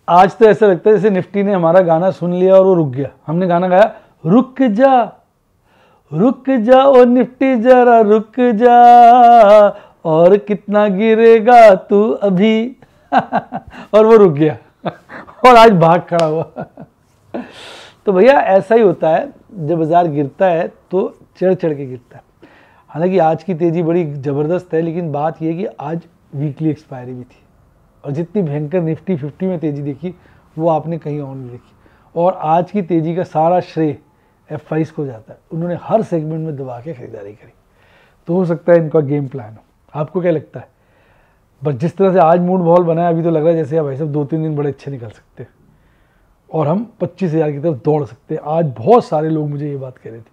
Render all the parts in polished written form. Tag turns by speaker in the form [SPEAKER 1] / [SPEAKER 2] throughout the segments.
[SPEAKER 1] आज तो ऐसा लगता है जैसे निफ्टी ने हमारा गाना सुन लिया और वो रुक गया। हमने गाना गाया रुक जा और निफ्टी जरा रुक जा, और कितना गिरेगा तू अभी और वो रुक गया और आज भाग खड़ा हुआ। तो भैया ऐसा ही होता है, जब बाजार गिरता है तो चढ़ चढ़ के गिरता है। हालांकि आज की तेज़ी बड़ी ज़बरदस्त है, लेकिन बात यह है कि आज वीकली एक्सपायरी भी थी, और जितनी भयंकर निफ्टी 50 में तेज़ी देखी वो आपने कहीं और नहीं देखी। और आज की तेज़ी का सारा श्रेय F5 को जाता है। उन्होंने हर सेगमेंट में दबा के खरीदारी करी, तो हो सकता है इनका गेम प्लान हो। आपको क्या लगता है? बस जिस तरह से आज मूड माहौल बना है, अभी तो लग रहा है जैसे भाई साहब 2-3 दिन बड़े अच्छे निकल सकते हैं और हम 25,000 की तरफ दौड़ सकते हैं। आज बहुत सारे लोग मुझे ये बात कह रहे थे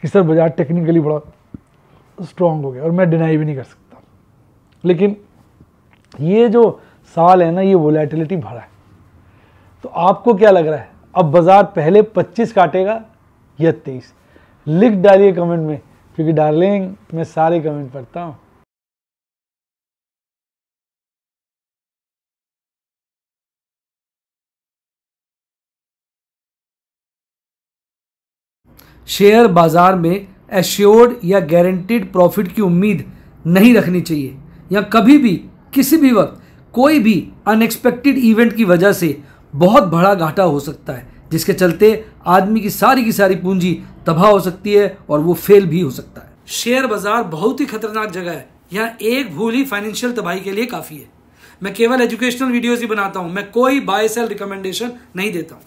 [SPEAKER 1] कि सर बाजार टेक्निकली बड़ा स्ट्रांग हो गया, और मैं डिनाई भी नहीं कर सकता। लेकिन ये जो साल है ना, ये वोलेटिलिटी भरा है। तो आपको क्या लग रहा है, अब बाजार पहले 25 काटेगा या 23? लिख डालिए कमेंट में, क्योंकि डार्लिंग मैं सारे कमेंट पढ़ता हूँ।
[SPEAKER 2] शेयर बाजार में एश्योर्ड या गारंटीड प्रॉफिट की उम्मीद नहीं रखनी चाहिए, या कभी भी किसी भी वक्त कोई भी अनएक्सपेक्टेड इवेंट की वजह से बहुत बड़ा घाटा हो सकता है, जिसके चलते आदमी की सारी पूंजी तबाह हो सकती है और वो फेल भी हो सकता है। शेयर बाजार बहुत ही खतरनाक जगह है, यहाँ एक भूल ही फाइनेंशियल तबाही के लिए काफी है। मैं केवल एजुकेशनल वीडियोस ही बनाता हूं, मैं कोई बाय सेल रिकमेंडेशन नहीं देता हूं।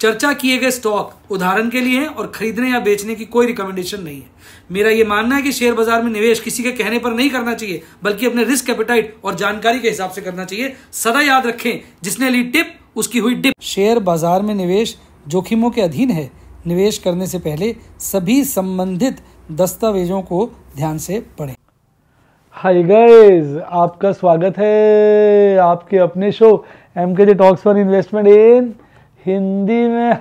[SPEAKER 2] चर्चा किए गए स्टॉक उदाहरण के लिए हैं और खरीदने या बेचने की कोई रिकमेंडेशन नहीं है। मेरा यह मानना है कि शेयर बाजार में निवेश किसी के कहने पर नहीं करना चाहिए, बल्कि अपने रिस्क एपेटाइट और जानकारी के हिसाब से करना चाहिए। सदा याद रखें, जिसने ली टिप उसकी हुई डिप। शेयर बाजार में निवेश जोखिमों के अधीन है। निवेश करने से पहले सभी संबंधित दस्तावेजों को ध्यान से पढ़ें।
[SPEAKER 1] हाय गाइस, आपका स्वागत है आपके अपने show MKJ talks for investment इन हिंदी में।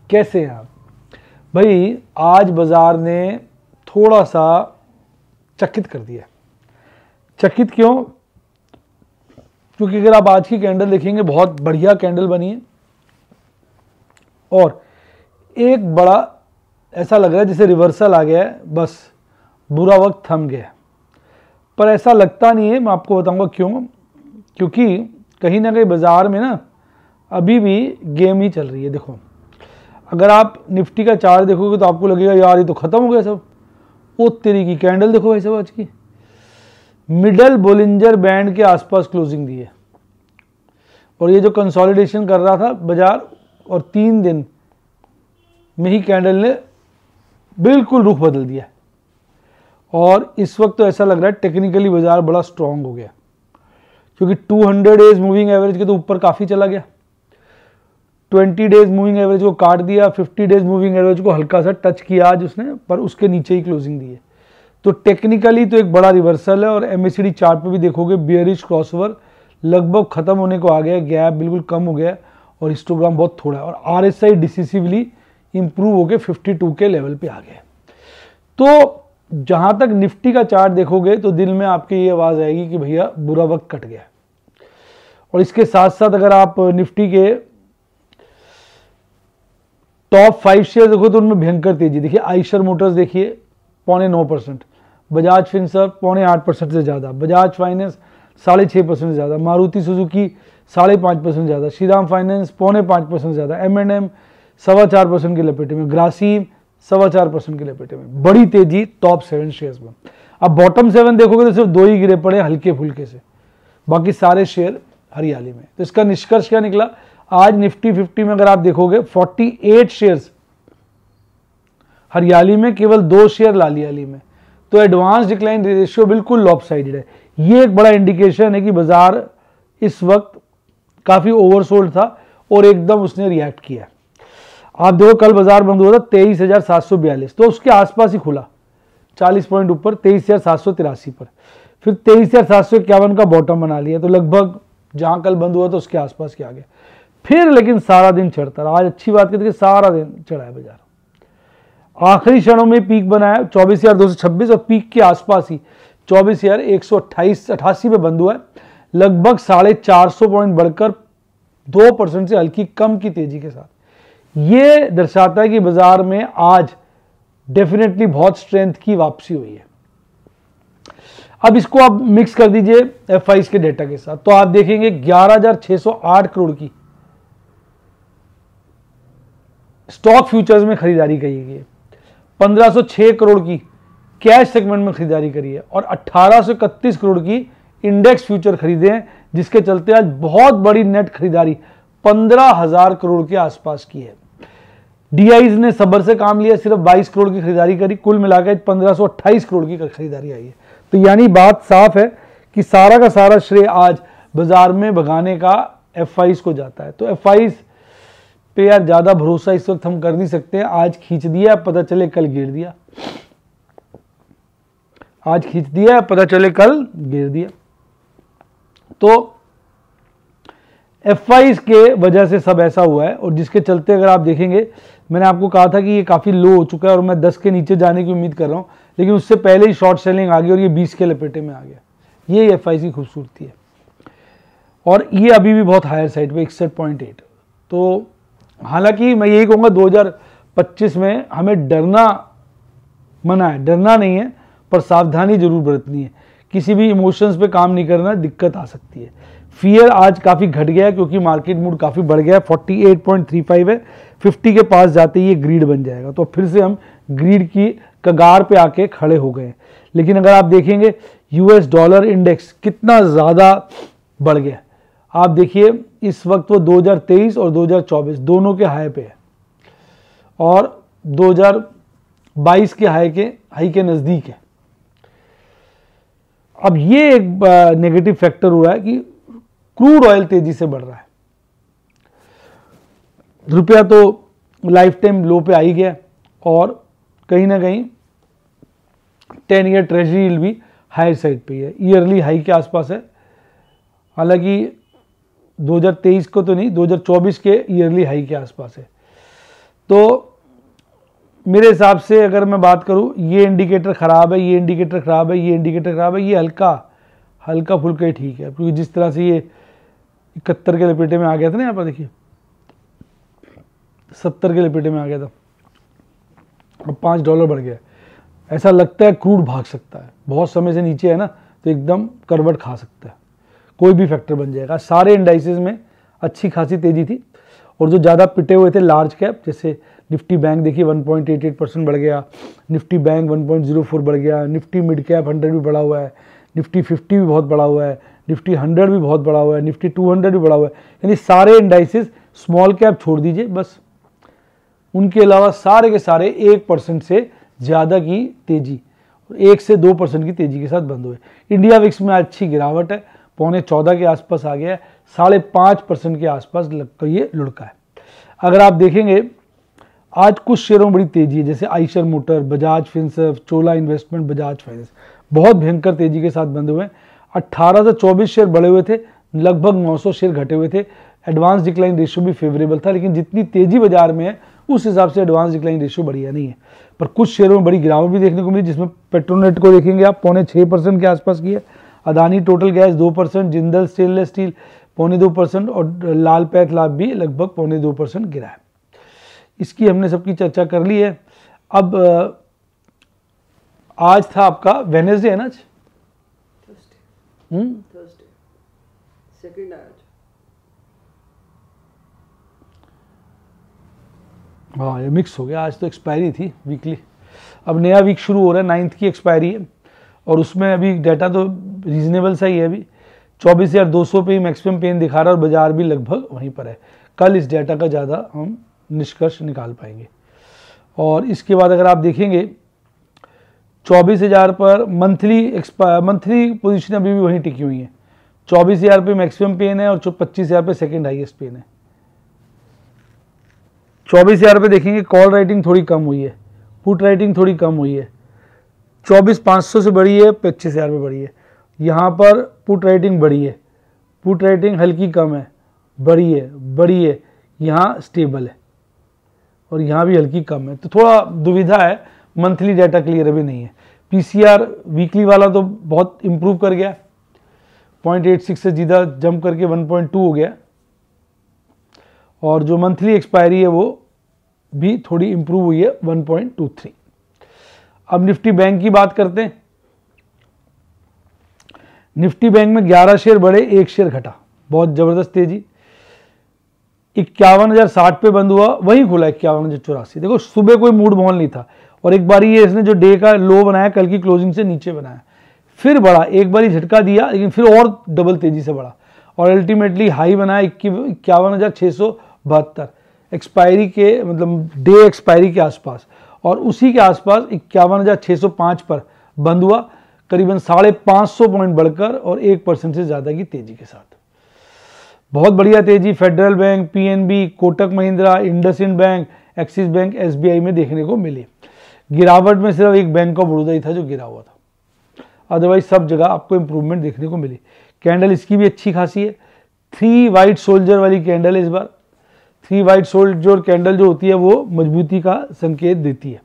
[SPEAKER 1] कैसे हैं आप भाई? आज बाजार ने थोड़ा सा चकित कर दिया। चकित क्यों? क्योंकि अगर आप आज की कैंडल देखेंगे, बहुत बढ़िया कैंडल बनी है, और एक बड़ा ऐसा लग रहा है जैसे रिवर्सल आ गया है, बस बुरा वक्त थम गया। पर ऐसा लगता नहीं है, मैं आपको बताऊंगा क्यों। क्योंकि कहीं ना कहीं बाजार में ना अभी भी गेम ही चल रही है। देखो, अगर आप निफ्टी का चार्ट देखोगे तो आपको लगेगा यार ये तो खत्म हो गया सब। वो तेरी की कैंडल देखो भाई साहब, आज की मिडल बोलिंजर बैंड के आसपास क्लोजिंग दी है, और ये जो कंसोलिडेशन कर रहा था बाजार, और 3 दिन में ही कैंडल ने बिल्कुल रुख बदल दिया। और इस वक्त तो ऐसा लग रहा है टेक्निकली बाजार बड़ा स्ट्रांग हो गया, क्योंकि 200 डेज मूविंग एवरेज के तो ऊपर काफ़ी चला गया, 20 डेज मूविंग एवरेज को काट दिया, 50 डेज मूविंग एवरेज को हल्का सा टच किया आज उसने, पर उसके नीचे ही क्लोजिंग दी है। तो टेक्निकली तो एक बड़ा रिवर्सल है। और MACD चार्ट पे भी देखोगे बियरिश क्रॉसओवर लगभग खत्म होने को आ गया, गैप बिल्कुल कम हो गया, और हिस्टोग्राम बहुत थोड़ा है, और RSI डिसिसिवली इंप्रूव होकर 52 के लेवल पे आ गया। तो जहां तक निफ्टी का चार्ट देखोगे तो दिल में आपके ये आवाज आएगी कि भैया बुरा वक्त कट गया। और इसके साथ साथ अगर आप निफ्टी के टॉप 5 शेयर देखो तो उनमें भयंकर तेजी देखिए। आइशर मोटर्स देखिए 0.9%, बजाज फिनसर्व 0.8% से ज़्यादा, बजाज फाइनेंस 6.5% से ज़्यादा, मारुति सुजुकी 5.5% ज़्यादा, श्रीराम फाइनेंस 0.5% ज़्यादा, M&M 4.25% के लपेटे में, ग्रासिम 4.25% के लपेटे में। बड़ी तेजी टॉप 7 शेयर्स में। अब बॉटम 7 देखोगे तो सिर्फ 2 ही गिरे पड़े हल्के फुल्के से, बाकी सारे शेयर हरियाली में। तो इसका निष्कर्ष क्या निकला? आज निफ्टी 50 में अगर आप देखोगे 48 शेयर्स हरियाली में, केवल 2 शेयर लालियाली में। तो एडवांस डिक्लाइन रेशियो बिल्कुल लॉपसाइडेड है। ये एक बड़ा इंडिकेशन है कि बाजार इस वक्त काफी ओवरसोल्ड था और एकदम उसने रिएक्ट किया। आप देखो कल बाजार बंद हुआ था 23,742, तो उसके आसपास ही खुला, 40 पॉइंट ऊपर 23,783 पर, फिर 23,751 का बॉटम बना लिया। तो लगभग जहां कल बंद हुआ था उसके आसपास के आ गया। फिर लेकिन सारा दिन चढ़ता रहा। आज अच्छी बात कहते सारा दिन चढ़ा है बाजार। आखिरी क्षणों में पीक बनाया 24,226 और पीक के आसपास ही 24,188 पे बंद हुआ है। लगभग 450 पॉइंट बढ़कर 2% से हल्की कम की तेजी के साथ। ये दर्शाता है कि बाजार में आज डेफिनेटली बहुत स्ट्रेंथ की वापसी हुई है। अब इसको आप मिक्स कर दीजिए F5 के डेटा के साथ, तो आप देखेंगे 11,608 करोड़ की स्टॉक फ्यूचर्स में खरीदारी करी गई है, 1506 करोड़ की कैश सेगमेंट में खरीदारी करी है और 1831 करोड़ की इंडेक्स फ्यूचर खरीदे हैं, जिसके चलते आज बहुत बड़ी नेट खरीदारी 15,000 करोड़ के आसपास की है। डीआईज ने सब्र से काम लिया, सिर्फ 22 करोड़ की खरीदारी करी, कुल मिलाकर 1528 करोड़ की खरीदारी आई है। तो यानी बात साफ है कि सारा का सारा श्रेय आज बाजार में भगाने का F5 को जाता है। तो F5 पे यार ज्यादा भरोसा इस वक्त हम कर नहीं सकते। आज खींच दिया, पता चले कल गिर दिया, आज खींच दिया, पता चले कल गिर दिया। तो F5 के वजह से सब ऐसा हुआ है, और जिसके चलते अगर आप देखेंगे, मैंने आपको कहा था कि ये काफ़ी लो हो चुका है और मैं 10 के नीचे जाने की उम्मीद कर रहा हूँ, लेकिन उससे पहले ही शॉर्ट सेलिंग आ गई और ये 20 के लपेटे में आ गया। ये F5 की खूबसूरती है, और ये अभी भी बहुत हायर साइड पे 61.8। तो हालांकि मैं यही कहूँगा 2025 में हमें डरना मना है, डरना नहीं है, पर सावधानी जरूर बरतनी है। किसी भी इमोशंस पे काम नहीं करना, दिक्कत आ सकती है। फियर आज काफ़ी घट गया है क्योंकि मार्केट मूड काफ़ी बढ़ गया है, 48.35 है, 50 के पास जाते ही ये ग्रीड बन जाएगा। तो फिर से हम ग्रीड की कगार पे आके खड़े हो गए। लेकिन अगर आप देखेंगे US डॉलर इंडेक्स कितना ज़्यादा बढ़ गया, आप देखिए इस वक्त वो 2023 और 2024 दोनों के हाई पे है, और 2022 के हाई के नज़दीक है। अब ये एक नेगेटिव फैक्टर हुआ है कि क्रूड ऑयल तेजी से बढ़ रहा है, रुपया तो लाइफ टाइम लो पे आ ही गया, और कहीं ना कहीं 10 ईयर ट्रेजरी यील्ड भी हायर साइड पे है, ईयरली हाई के आसपास है। हालांकि 2023 को तो नहीं, 2024 के ईयरली हाई के आसपास है। तो मेरे हिसाब से अगर मैं बात करूं, ये इंडिकेटर ख़राब है, ये इंडिकेटर ख़राब है, ये इंडिकेटर ख़राब है, ये हल्का फुल्का ही ठीक है, क्योंकि जिस तरह से ये 71 के लपेटे में आ गया था ना, यहाँ पर देखिए 70 के लपेटे में आ गया था, अब $5 बढ़ गया। ऐसा लगता है क्रूड भाग सकता है, बहुत समय से नीचे है ना, तो एकदम करवट खा सकता है, कोई भी फैक्टर बन जाएगा। सारे इंडाइसेस में अच्छी खासी तेजी थी, और जो ज़्यादा पिटे हुए थे लार्ज कैप, जैसे निफ्टी बैंक देखिए 1.88% बढ़ गया, निफ्टी बैंक 1.04 बढ़ गया, निफ्टी मिड कैप 100 भी बढ़ा हुआ है, निफ्टी 50 भी बहुत बढ़ा हुआ है, निफ्टी 100 भी बहुत बढ़ा हुआ है, निफ्टी 200 भी बढ़ा हुआ है। यानी सारे इंडाइसेस, स्मॉल कैप छोड़ दीजिए बस, उनके अलावा सारे के सारे 1% से ज़्यादा की तेजी, 1 से 2% की तेजी के साथ बंद हुए। इंडिया विक्स में अच्छी गिरावट है, 14.25 के आसपास आ गया है, 5.5% के आसपास लगकर ये लुढ़का है। अगर आप देखेंगे आज कुछ शेयरों में बड़ी तेजी है, जैसे आइशर मोटर, बजाज फिनसर्व, चोला इन्वेस्टमेंट, बजाज फाइनेंस, बहुत भयंकर तेजी के साथ बंद हुए हैं। 18 से 24 शेयर बढ़े हुए थे, लगभग 900 शेयर घटे हुए थे। एडवांस डिक्लाइन रेशियो भी फेवरेबल था, लेकिन जितनी तेजी बाजार में है उस हिसाब से एडवांस डिक्लाइन रेशियो बढ़िया नहीं है। पर कुछ शेयरों में बड़ी गिरावट भी देखने को मिली, जिसमें पेट्रोनेट को देखेंगे आप 6.25% के आसपास की है, Adani total gas 2%, Jindal stainless steel 2.25% और लाल पैथलैब भी लगभग 2.25% गिरा है। इसकी हमने सबकी चर्चा कर ली है। अब आज था आपका वेडनेसडे है ना, आज
[SPEAKER 3] थर्सडे सेकंड आज।
[SPEAKER 1] हाँ ये मिक्स हो गया, आज तो एक्सपायरी थी वीकली, अब नया वीक शुरू हो रहा है, 9 की एक्सपायरी है, और उसमें अभी डाटा तो रीजनेबल सा ही है। अभी 24,200 पे ही मैक्सिमम पेन दिखा रहा है, और बाजार भी लगभग वहीं पर है। कल इस डाटा का ज़्यादा हम निष्कर्ष निकाल पाएंगे। और इसके बाद अगर आप देखेंगे 24,000 पर मंथली पोजीशन अभी भी वहीं टिकी हुई है, 24,000 पे मैक्सिमम पेन है और 25,000 पे सेकंड हाईएस्ट पेन है। 24,000 पे देखेंगे कॉल राइटिंग थोड़ी कम हुई है, पुट राइटिंग थोड़ी कम हुई है, 24,500 से बढ़ी है, 25,000 पे बढ़ी है। यहाँ पर पुट राइटिंग बढ़ी है, पुट राइटिंग हल्की कम है, बढ़ी है, यहाँ स्टेबल है, और यहाँ भी हल्की कम है। तो थोड़ा दुविधा है, मंथली डाटा क्लियर अभी नहीं है। पीसीआर वीकली वाला तो बहुत इम्प्रूव कर गया, 0.86 से सीधा जंप करके 1.2 हो गया, और जो मंथली एक्सपायरी है वो भी थोड़ी इंप्रूव हुई है 1.23। अब निफ्टी बैंक की बात करते हैं। निफ्टी बैंक में 11 शेयर बढ़े, 1 शेयर घटा, बहुत जबरदस्त तेजी। 51,060 पे बंद हुआ, वहीं खुला 51,084। देखो सुबह कोई मूड मॉल नहीं था, और एक बार ये इसने जो डे का लो बनाया कल की क्लोजिंग से नीचे बनाया, फिर बढ़ा, एक बार झटका दिया लेकिन फिर और डबल तेजी से बढ़ा, और अल्टीमेटली हाई बनाया 51,672 एक्सपायरी के, मतलब डे एक्सपायरी के आसपास, और उसी के आसपास 51,605 पर बंद हुआ, करीबन 550 पॉइंट बढ़कर और 1% से ज़्यादा की तेजी के साथ। बहुत बढ़िया तेजी federal bank, PNB, Kotak Mahindra, IndusInd bank, axis bank, SBI में देखने को मिली। गिरावट में सिर्फ एक बैंक ऑफ बड़ौदा ही था जो गिरा हुआ था, अदरवाइज सब जगह आपको इंप्रूवमेंट देखने को मिली। कैंडल इसकी भी अच्छी खासी है, 3 वाइट सोल्जर वाली कैंडल है इस बार। 3 वाइट सोल्जर कैंडल जो होती है वो मजबूती का संकेत देती है।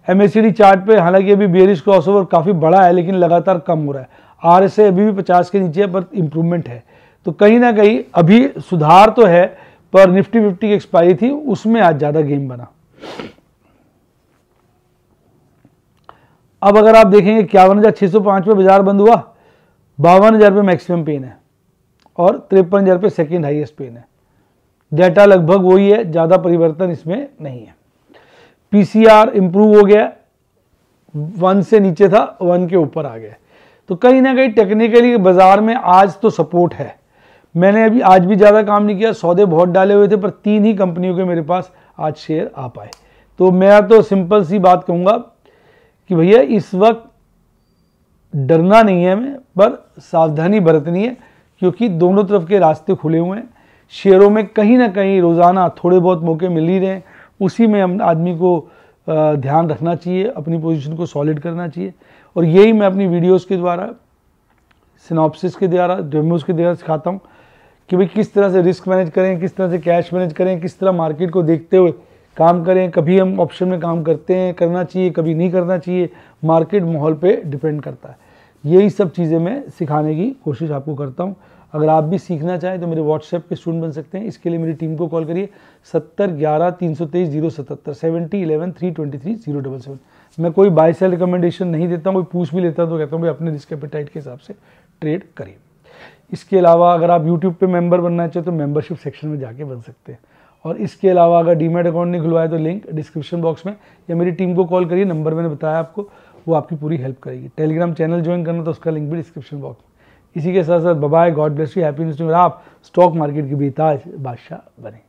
[SPEAKER 1] एमएसीडी चार्ट पे हालांकि अभी बेयरिश क्रॉसओवर काफ़ी बड़ा है लेकिन लगातार कम हो रहा है। आरएसआई अभी भी 50 के नीचे है पर इंप्रूवमेंट है, तो कहीं ना कहीं अभी सुधार तो है, पर निफ्टी 50 की एक्सपायरी थी उसमें आज ज़्यादा गेम बना। अब अगर आप देखेंगे 51,605 पे बाजार बंद हुआ, 52,000 पे मैक्सिमम पेन है और 53,000 पे सेकेंड हाईएस्ट पेन है। डेटा लगभग वही है, ज़्यादा परिवर्तन इसमें नहीं है। पीसीआर इंप्रूव हो गया, 1 से नीचे था, 1 के ऊपर आ गया, तो कहीं ना कहीं टेक्निकली बाजार में आज तो सपोर्ट है। मैंने अभी आज भी ज़्यादा काम नहीं किया, सौदे बहुत डाले हुए थे, पर 3 ही कंपनियों के मेरे पास आज शेयर आ पाए। तो मैं तो सिंपल सी बात कहूँगा कि भैया इस वक्त डरना नहीं है हमें, पर सावधानी बरतनी है, क्योंकि दोनों तरफ के रास्ते खुले हुए हैं। शेयरों में कहीं ना कहीं रोज़ाना थोड़े बहुत मौके मिल ही रहे हैं, उसी में हम आदमी को ध्यान रखना चाहिए, अपनी पोजीशन को सॉलिड करना चाहिए। और यही मैं अपनी वीडियोस के द्वारा, सिनॉप्सिस के द्वारा, डेमोस के द्वारा सिखाता हूँ कि भाई किस तरह से रिस्क मैनेज करें, किस तरह से कैश मैनेज करें, किस तरह मार्केट को देखते हुए काम करें। कभी हम ऑप्शन में काम करते हैं, करना चाहिए, कभी नहीं करना चाहिए, मार्केट माहौल पे डिपेंड करता है। यही सब चीज़ें मैं सिखाने की कोशिश आपको करता हूँ। अगर आप भी सीखना चाहें तो मेरे व्हाट्सएप के स्टूडेंट बन सकते हैं। इसके लिए मेरी टीम को कॉल करिए 7011-323-077 7011-323-077। मैं कोई बाय सेल रिकमेंडेशन नहीं देता हूँ, कोई पूछ भी लेता तो कहता हूँ भाई अपने रिस्क एपेटाइट के हिसाब से ट्रेड करिए। इसके अलावा अगर आप यूट्यूब पे मेंबर बनना चाहे तो मेंबरशिप सेक्शन में जाके बन सकते हैं। और इसके अलावा अगर डीमैट अकाउंट नहीं खुलवाया तो लिंक डिस्क्रिप्शन बॉक्स में, या मेरी टीम को कॉल करिए, नंबर मैंने बताया आपको, वो आपकी पूरी हेल्प करेगी। टेलीग्राम चैनल ज्वाइन करना तो उसका लिंक भी डिस्क्रिप्शन बॉक्स में। इसी के साथ साथ bye, God bless you, happy news. आप स्टॉक मार्केट की बेताज बादशाह बने।